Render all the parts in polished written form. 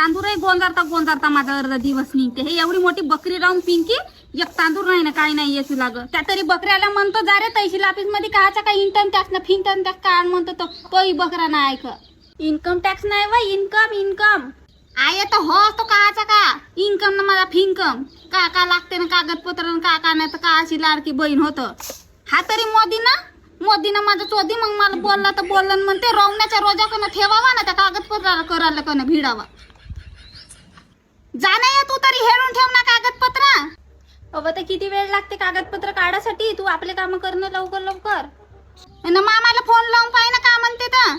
तांदूळही गोंजारता गोंजारता माझा अर्धा दिवस निघते. हे एवढी मोठी बकरी राहून पिंकी एक तांदूळ नाही ना काही नाही येसू लाग. त्या तरी बकऱ्याला म्हणतो जा रे तहसील ऑफिस मध्ये काचा काय इन्कम टॅक्स ना फिंकम टॅक्स काय म्हणतो तोही बकरा नाही ऐक. इन्कम टॅक्स नाही वा इन्कम आहे तर हो तो काचा का इन्कम ना माझा फिंकम का लागते ना कागदपत्र का नाही तर का अशी लाडकी बहीण होतं. हा तरी मोदीनं माझं चोदी मग मला बोलला तर बोलला म्हणते रोवण्याच्या रोजाकडनं ठेवावा ना त्या कागदपत्राला करायला कनं भिडावा. जा नाही तू तरी हेरून ठेव ना कागदपत्र. अव तर किती वेळ लागते कागदपत्र काढासाठी तू आपले काम करणं लवकर मामाला फोन लावून पाहि ना का म्हणते तर.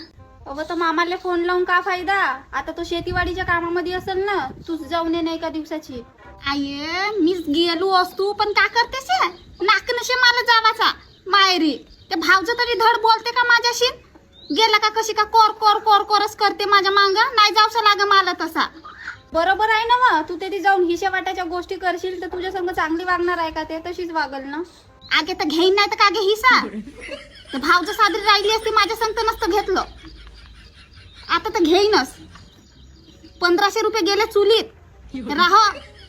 अव तर मामाला फोन लावून का फायदा आता तो शेतीवाडीच्या कामामध्ये असेल ना तू जाऊन ये नाही का दिवसाची. आये मीच गेलो असतो पण का करतेस नाक नशे मला जावाचा मायरी. ते भावचं तरी धड बोलते का माझ्याशी गेला का कशी का कोरच करते माझ्या मांगा नाही जाऊसा लाग मला तसा. बरोबर आहे ना व तू ते जाऊन हिशे वाटाच्या गोष्टी करशील तर तुझ्या संग चांगली वागणार आहे का ते तशीच वागल ना. आगे तर घेईन नाही तर कागे हिसा ते भावचं सादरी राहिली असते माझ्या संग तर नसतं घेतलं. आता तर घेईनच 1500 रुपये गेले चुलीत राह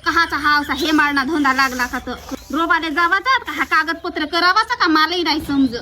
कहाचा हावसा हे मारणा धंदा लागला का तर रोबाले जावाचा का हा कागदपत्र करावाचा का मलाही नाही समज.